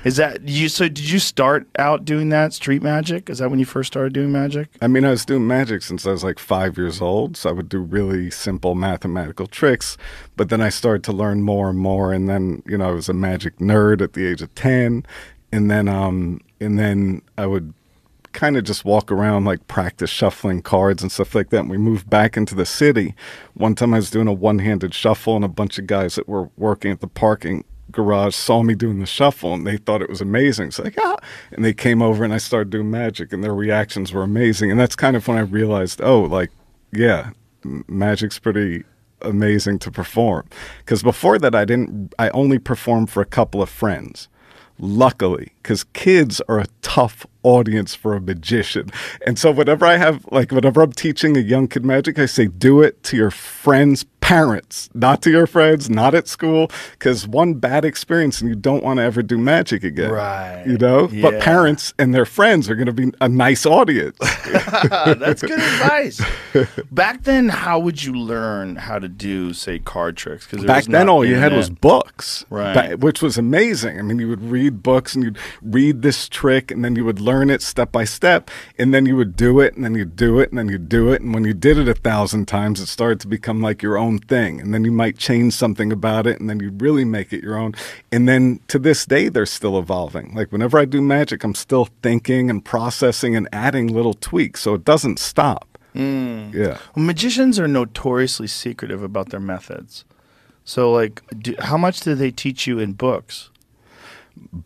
Is that you? So did you start out doing that street magic? Is that when you first started doing magic? I mean, I was doing magic since I was like 5 years old, so I would do really simple mathematical tricks. But then I started to learn more and more, and then I was a magic nerd at the age of 10, and then I would kind of just walk around, like practice shuffling cards and stuff like that. And we moved back into the city. One time I was doing a one-handed shuffle, and a bunch of guys that were working at the parking garage saw me doing the shuffle, and they thought it was amazing. So like, and they came over, and I started doing magic, and their reactions were amazing. And that's kind of when I realized, oh, like, yeah, magic's pretty amazing to perform. Because before that, I only performed for a couple of friends. Luckily, because kids are a tough audience for a magician. And so whenever I'm teaching a young kid magic, I say, do it to your friends' parents, not to your friends, not at school, because one bad experience and you don't want to ever do magic again. Right. Yeah. But parents and their friends are going to be a nice audience. That's good advice. Back then, how would you learn how to do, say, card tricks? Because back then, all you had was books, right? Which was amazing. I mean, you would read books and you'd read this trick, and then you would learn it step by step, and then you would do it, and then you'd do it, and then you'd do it, and when you did it 1,000 times, it started to become like your own thing, and then you might change something about it, and then you really make it your own. And then to this day, they're still evolving. Like whenever I do magic, I'm still thinking and processing and adding little tweaks, so it doesn't stop. Yeah. Well, magicians are notoriously secretive about their methods. So, like, how much do they teach you in books?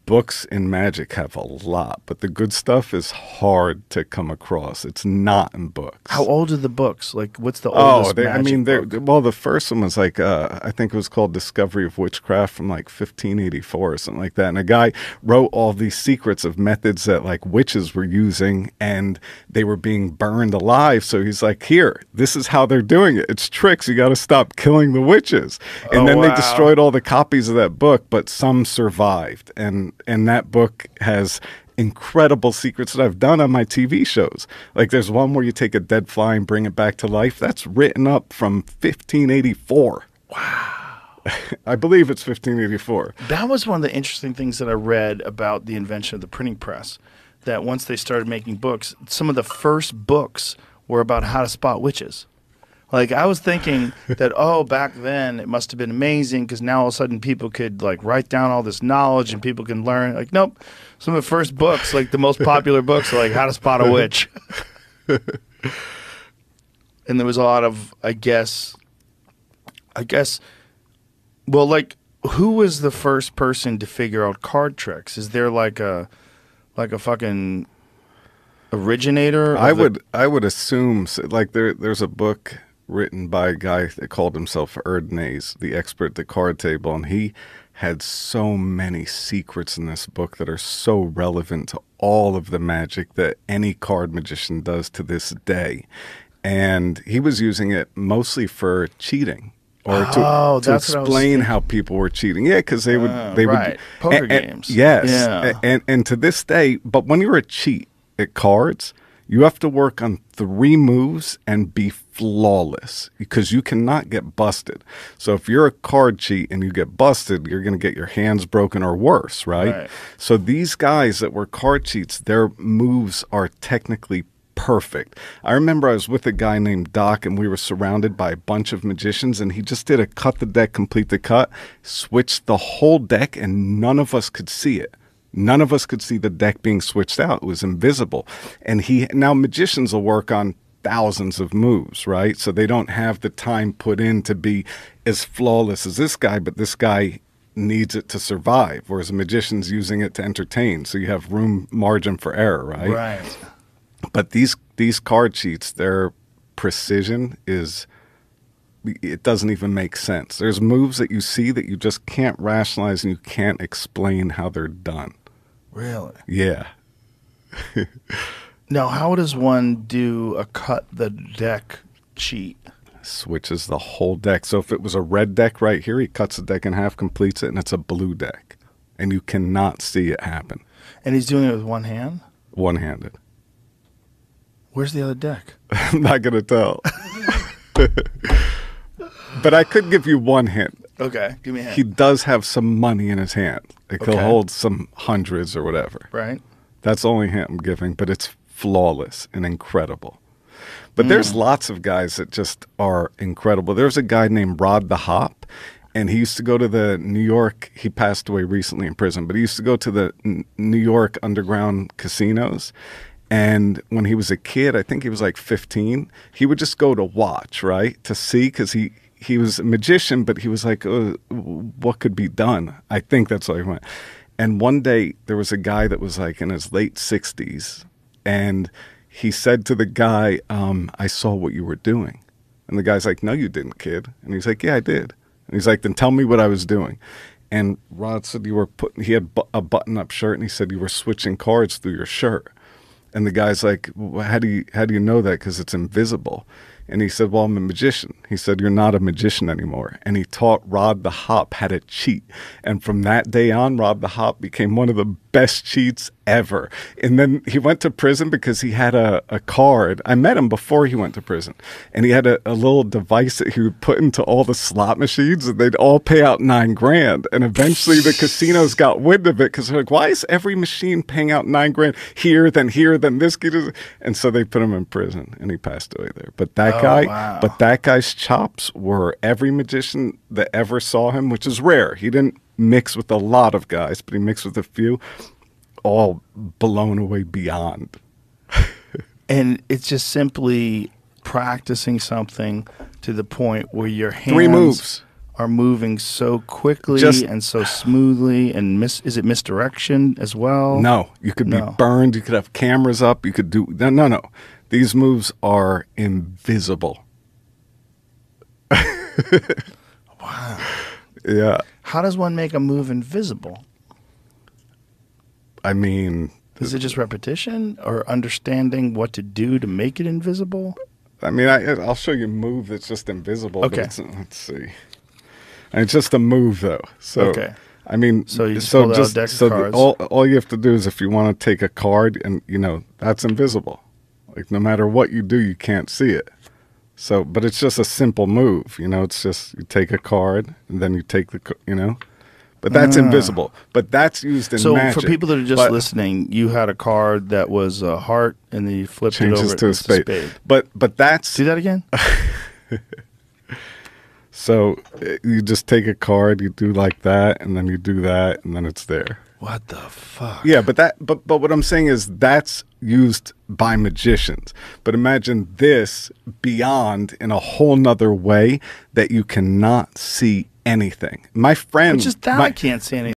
Books in magic have a lot, but the good stuff is hard to come across. It's not in books. How old are the books? Like, what's the oldest magic book? Well, the first one was like, I think it was called Discovery of Witchcraft from like 1584 or something like that. And a guy wrote all these secrets of methods that like witches were using, and they were being burned alive. So he's like, here, this is how they're doing it. It's tricks. You got to stop killing the witches. And then they destroyed all the copies of that book, but some survived. And that book has incredible secrets that I've done on my TV shows. Like there's one where you take a dead fly and bring it back to life. That's written up from 1584. Wow. I believe it's 1584. That was one of the interesting things that I read about the invention of the printing press, that once they started making books, some of the first books were about how to spot witches. Like, I was thinking that, back then it must have been amazing because now all of a sudden people could, like, write down all this knowledge and people can learn. Like, nope. Some of the first books, like the most popular books, are like How to Spot a Witch. And there was a lot of, I guess, well, like, who was the first person to figure out card tricks? Is there like a fucking originator? I would assume, like, there's a book written by a guy that called himself Erdnase, the expert at the card table, and he had so many secrets in this book that are so relevant to all of the magic that any card magician does to this day. And he was using it mostly for cheating, or to explain how people were cheating. Yeah, because they would poker games. Yes, yeah. And to this day, but when you're a cheat at cards, you have to work on 3 moves and be flawless because you cannot get busted. So if you're a card cheat and you get busted, you're going to get your hands broken or worse, right? So these guys that were card cheats, their moves are technically perfect. I remember I was with a guy named Doc, and we were surrounded by a bunch of magicians, and he just did a cut the deck, complete the cut, switched the whole deck, and none of us could see it. None of us could see the deck being switched out. It was invisible. And now magicians will work on thousands of moves, right? So they don't have the time put in to be as flawless as this guy, but this guy needs it to survive, whereas a magician's using it to entertain. So you have margin for error, right? Right. But these card cheats, their precision it doesn't even make sense. There's moves that you see that you just can't rationalize and you can't explain how they're done. Really? Yeah. Now, how does one do a cut the deck cheat? Switches the whole deck. So if it was a red deck right here, he cuts the deck in half, completes it, and it's a blue deck. And you cannot see it happen. And he's doing it with one hand? One-handed. Where's the other deck? I'm not going to tell. But I could give you one hint. Okay, give me a hint. He does have some money in his hand. Like he'll Okay. hold some hundreds or whatever. Right. That's the only hint I'm giving, but it's flawless and incredible. But there's lots of guys that just are incredible. There's a guy named Rod the Hop, and he used to go to the New York, he passed away recently in prison, but he used to go to the New York underground casinos. And when he was a kid, I think he was like 15, he would just go to watch, right? To see, because he was a magician, but he was like, what could be done? I think that's why he went. And one day there was a guy that was like in his late 60s, and he said to the guy, I saw what you were doing. And the guy's like, no, you didn't, kid. And he's like, yeah, I did. And he's like, then tell me what I was doing. And Rod said he had a button-up shirt, and he said you were switching cards through your shirt. And the guy's like, well, how do you know that? Because it's invisible. And he said, well, I'm a magician. He said, you're not a magician anymore. And he taught Rod the Hop how to cheat. And from that day on, Rod the Hop became one of the best cheats ever. And then he went to prison because he had a card. I met him before he went to prison. And he had a little device that he would put into all the slot machines, and they'd all pay out $9 grand. And eventually the casinos got wind of it because they're like, why is every machine paying out $9 grand here, then this kid? And so they put him in prison, and he passed away there. But that that guy's chops were every magician that ever saw him, which is rare. He didn't mix with a lot of guys, but he mixed with a few, all blown away beyond. And it's just simply practicing something to the point where your hands 3 moves are moving so quickly and so smoothly, and is it misdirection as well? No, you could be burned. You could have cameras up. You could do no. These moves are invisible. Wow. Yeah. How does one make a move invisible? I mean, is it just repetition or understanding what to do to make it invisible? I mean, I'll show you a move that's just invisible. Okay. But let's see. And it's just a move, though. So, okay. I mean, so you just pull out a deck of cards. All you have to do is, if you want to take a card, and that's invisible. Like no matter what you do, you can't see it. So, but it's just a simple move. It's just you take a card and then you take the, but that's invisible. But that's used in magic. So for people that are just listening, you had a card that was a heart, and then you flipped it over to a spade. But that's do that again. So you just take a card, you do like that, and then you do that, and then it's there. What the fuck? Yeah, but what I'm saying is that's used by magicians. But imagine this beyond in a whole nother way that you cannot see anything. My friend, I can't see anything.